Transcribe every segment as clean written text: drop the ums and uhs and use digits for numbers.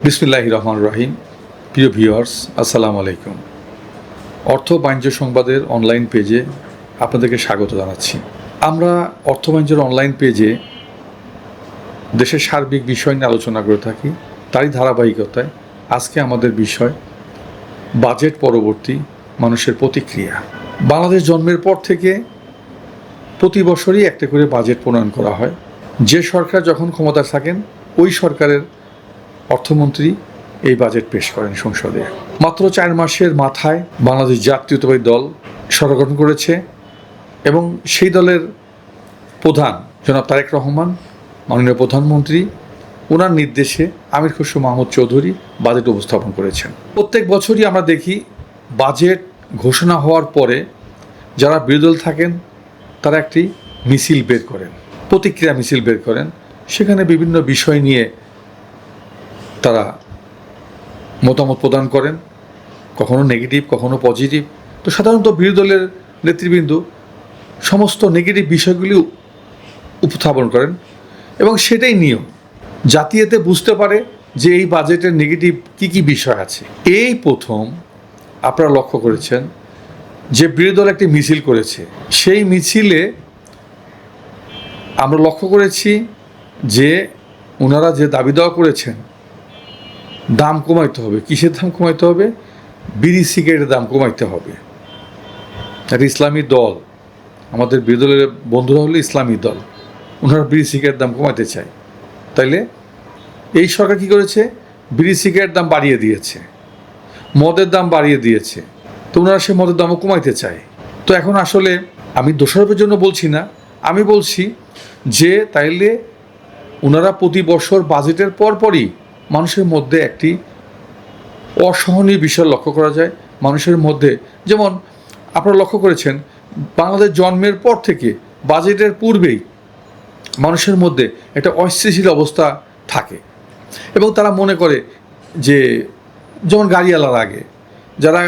বিসমিল্লাহির রহমানির রহিম। প্রিয় ভিউয়ার্স, আসসালামু আলাইকুম। অর্থ বাণিজ্য সংবাদের অনলাইন পেজে আপনাদেরকে স্বাগত জানাচ্ছি। আমরা অর্থ বাণিজ্যের অনলাইন পেজে দেশের সার্বিক বিষয় নিয়ে আলোচনা করে থাকি। তারই ধারাবাহিকতায় আজকে আমাদের বিষয় বাজেট পরবর্তী মানুষের প্রতিক্রিয়া। বাংলাদেশ জন্মের পর থেকে প্রতি বছরই একটা করে বাজেট প্রণয়ন করা হয়। যে সরকার যখন ক্ষমতায় থাকেন ওই সরকারের অর্থমন্ত্রী এই বাজেট পেশ করেন সংসদে। মাত্র 4 মাসের মাথায় বাংলাদেশ জাতীয়তাবাদী দল সরকার গঠন করেছে এবং সেই দলের প্রধান জনাব তারেক রহমান, মাননীয় প্রধানমন্ত্রী, ওনার নির্দেশে আমির খসরু মাহমুদ চৌধুরী বাজেট উপস্থাপন করেছেন। প্রত্যেক বছরই আমরা দেখি বাজেট ঘোষণা হওয়ার পরে যারা বিরোধী দল থাকেন তারা একটি মিছিল বের করেন, প্রতিক্রিয়া মিছিল বের করেন। সেখানে বিভিন্ন বিষয় নিয়ে তারা মতামত প্রদান করেন, কখনো নেগেটিভ কখনো পজিটিভ। তো সাধারণত বিরোধী দলের নেতৃবৃন্দ সমস্ত নেগেটিভ বিষয়গুলি উপস্থাপন করেন এবং সেটাই নিয়ম, জাতি এতে বুঝতে পারে যে এই বাজেটের নেগেটিভ কী কী বিষয় আছে। এই প্রথম আপনারা লক্ষ্য করেছেন যে বিরোধী দল একটি মিছিল করেছে। সেই মিছিলে আমরা লক্ষ্য করেছি যে ওনারা যে দাবি দেওয়া করেছেন দাম কমাইতে হবে। কিসের দাম কমাইতে হবে? বিড়ি সিগারেটের দাম কমাইতে হবে। একটা ইসলামী দল, আমাদের বিরোধী দলের বন্ধুরা হলো ইসলামী দল, ওনারা বিড়ি সিগারেটের দাম কমাইতে চায়। তাইলে এই সরকার কী করেছে? বিড়ি সিগারেটের দাম বাড়িয়ে দিয়েছে, মদের দাম বাড়িয়ে দিয়েছে। তো ওনারা সে মদের দামও কমাইতে চায়। তো এখন আসলে আমি দোষারোপের জন্য বলছি না, আমি বলছি যে তাইলে ওনারা প্রতি বছর বাজেটের পরপরই মানুষের মধ্যে একটি অসহনীয় বিষয় লক্ষ্য করা যায়। মানুষের মধ্যে যেমন আপনারা লক্ষ্য করেছেন বাংলাদেশ জন্মের পর থেকে বাজেটের পূর্বেই মানুষের মধ্যে একটা অস্থিতিশীল অবস্থা থাকে এবং তারা মনে করে যে যেমন গাড়িওয়ালার আগে যারা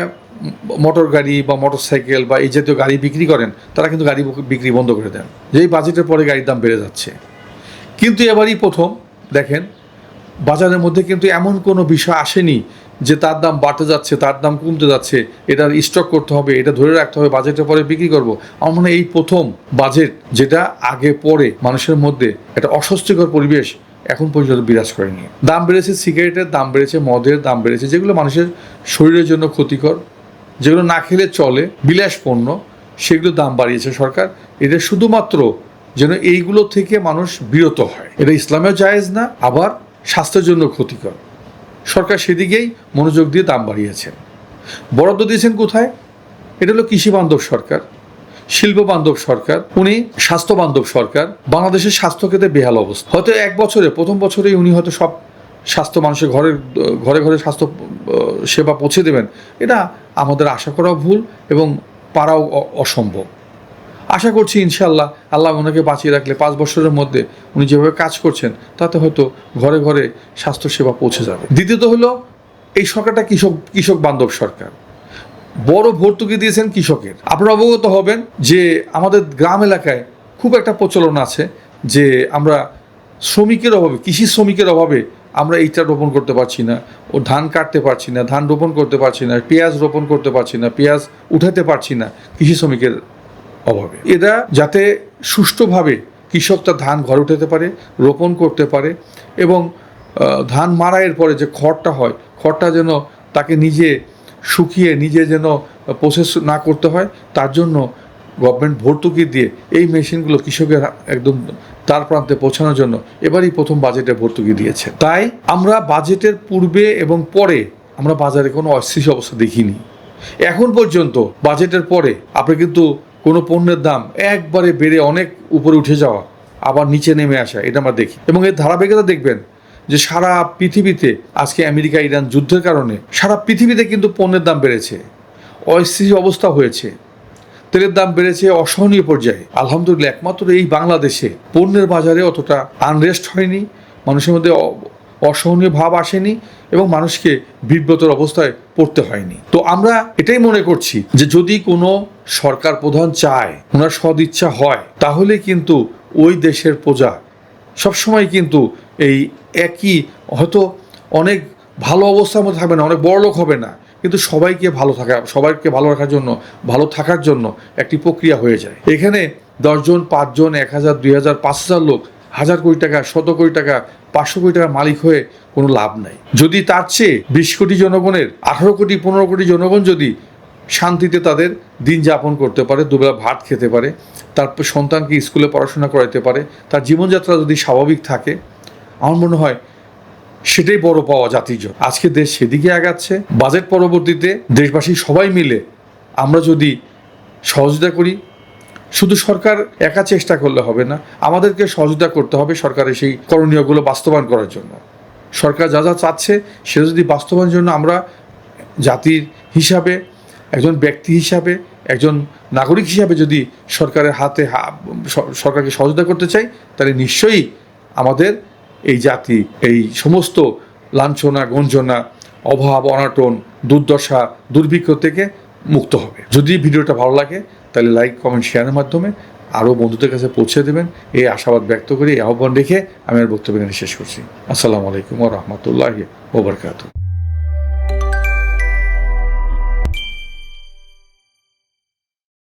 মোটর গাড়ি বা মোটর সাইকেল বা এই জাতীয় গাড়ি বিক্রি করেন তারা কিন্তু গাড়ি বিক্রি বন্ধ করে দেন, যেই বাজেটের পরে গাড়ির দাম বেড়ে যাচ্ছে। কিন্তু এবারই প্রথম দেখেন বাজারের মধ্যে কিন্তু এমন কোনো বিষয় আসেনি যে তার দাম বাড়তে যাচ্ছে, তার দাম কমতে যাচ্ছে, এটার স্টক করতে হবে, এটা ধরে রাখতে হবে, বাজেটের পরে বিক্রি করব। আমার মনে হয় এই প্রথম বাজেট যেটা আগে পরে মানুষের মধ্যে একটা অস্বস্তিকর পরিবেশ এখন পর্যন্ত বিরাজ করেনি। দাম বেড়েছে, সিগারেটের দাম বেড়েছে, মদের দাম বেড়েছে, যেগুলো মানুষের শরীরের জন্য ক্ষতিকর, যেগুলো না খেলে চলে, বিলাস পণ্য, সেগুলো দাম বাড়িয়েছে সরকার। এটা শুধুমাত্র যেন এইগুলো থেকে মানুষ বিরত হয়। এটা ইসলামেও জায়েজ না, আবার স্বাস্থ্যের জন্য ক্ষতিকর। সরকার সেদিকেই মনোযোগ দিয়ে দাম বাড়িয়েছেন। বরাদ্দ দিয়েছেন কোথায়? এটা হলো কৃষি বান্ধব সরকার, শিল্প বান্ধব সরকার, উনি স্বাস্থ্য বান্ধব সরকার। বাংলাদেশের স্বাস্থ্যক্ষেত্রে বেহাল অবস্থা। হয়তো এক বছরে প্রথম বছরেই উনি হয়তো সব স্বাস্থ্য মানুষের ঘরে ঘরে স্বাস্থ্য সেবা পৌঁছে দেবেন, এটা আমাদের আশা করা ভুল এবং পারাও অসম্ভব। আশা করছি ইনশাআল্লাহ আল্লাহ ওনাকে বাঁচিয়ে রাখলে 5 বছরের মধ্যে উনি যেভাবে কাজ করছেন তাতে হয়তো ঘরে ঘরে স্বাস্থ্যসেবা পৌঁছে যাবে। দ্বিতীয়ত হলো এই সরকারটা কৃষক বান্ধব সরকার, বড় ভর্তুকি দিয়েছেন কৃষকের। আপনারা অবগত হবেন যে আমাদের গ্রাম এলাকায় খুব একটা প্রচলন আছে যে আমরা শ্রমিকের অভাবে, কৃষি শ্রমিকের অভাবে আমরা এইটা রোপণ করতে পারছি না, ও ধান কাটতে পারছি না, ধান রোপণ করতে পারছি না, পেঁয়াজ রোপণ করতে পারছি না, পেঁয়াজ উঠাতে পারছি না কৃষি শ্রমিকের অভাবে। এরা যাতে সুষ্ঠুভাবে কৃষক তার ধান ঘরে উঠাতে পারে, রোপণ করতে পারে এবং ধান মাড়াইয়ের পরে যে খড়টা হয়, খড়টা যেন তাকে নিজে শুকিয়ে নিজে যেন প্রসেস না করতে হয়, তার জন্য গভর্নমেন্ট ভর্তুকি দিয়ে এই মেশিনগুলো কৃষকের একদম তার প্রান্তে পৌঁছানোর জন্য এবারই প্রথম বাজেটে ভর্তুকি দিয়েছে। তাই আমরা বাজেটের পূর্বে এবং পরে আমরা বাজারে কোনো অস্থিতিশীল অবস্থা দেখিনি। এখন পর্যন্ত বাজেটের পরে আপনি কিন্তু কোনো পণ্যের দাম একবারে বেড়ে অনেক উপরে উঠে যাওয়া আবার নিচে নেমে আসা এটা আমরা দেখি এবং এর ধারাবাহিকতা দেখবেন যে সারা পৃথিবীতে আজকে আমেরিকা ইরান যুদ্ধের কারণে সারা পৃথিবীতে কিন্তু পণ্যের দাম বেড়েছে, অস্থিতিশীল অবস্থা হয়েছে, তেলের দাম বেড়েছে অসহনীয় পর্যায়ে। আলহামদুলিল্লাহ একমাত্র এই বাংলাদেশে পণ্যের বাজারে অতটা আনরেস্ট হয়নি, মানুষের মধ্যে অসহনীয় ভাব আসেনি এবং মানুষকে বিব্রতর অবস্থায় পড়তে হয়নি। তো আমরা এটাই মনে করছি যে যদি কোনো সরকার প্রধান চায়, ওনার সদিচ্ছা হয়, তাহলে কিন্তু ওই দেশের প্রজা সবসময় কিন্তু এই একই হয়তো অনেক ভালো অবস্থার মধ্যে থাকবে না, অনেক বড় লোক হবে না, কিন্তু সবাইকে ভালো রাখার জন্য, ভালো থাকার জন্য একটি প্রক্রিয়া হয়ে যায়। এখানে 10 জন, 5 জন, 1000, 2000, 5000 লোক 1000 কোটি টাকা, 100 কোটি টাকা, 500 কোটি টাকার মালিক হয়ে কোনো লাভ নাই। যদি তার চেয়ে 20 কোটি জনগণের 18 কোটি 15 কোটি জনগণ যদি শান্তিতে তাদের দিন যাপন করতে পারে, দুবেলা ভাত খেতে পারে, তারপর সন্তানকে স্কুলে পড়াশোনা করাতে পারে, তার জীবনযাত্রা যদি স্বাভাবিক থাকে, আমার মনে হয় সেটাই বড় পাওয়া জাতির জন্য। আজকে দেশ সেদিকে আগাচ্ছে। বাজেট পরবর্তীতে দেশবাসী সবাই মিলে আমরা যদি সহযোগিতা করি, শুধু সরকার একা চেষ্টা করলে হবে না, আমাদেরকে সহযোগিতা করতে হবে সরকারের সেই করণীয়গুলো বাস্তবায়ন করার জন্য। সরকার যা যা চাচ্ছে সেটা যদি বাস্তবায়নের জন্য আমরা জাতির হিসাবে, একজন ব্যক্তি হিসাবে, একজন নাগরিক হিসাবে যদি সরকারের সরকারকে সহযোগিতা করতে চাই, তাহলে নিশ্চয়ই আমাদের এই জাতি এই সমস্ত লাঞ্ছনা, গঞ্জনা, অভাব, অনাটন, দুর্দশা, দুর্ভিক্ষ থেকে মুক্ত হবে। যদি ভিডিওটা ভালো লাগে তাহলে লাইক, কমেন্ট, শেয়ারের মাধ্যমে আরও বন্ধুদের কাছে পৌঁছে দেবেন, এই আশাবাদ ব্যক্ত করে, এই আহ্বান রেখে আমি আমার বক্তব্য এখানে শেষ করছি। আসসালামু আলাইকুম ওয়া রাহমাতুল্লাহি ওয়া বারাকাতুহু।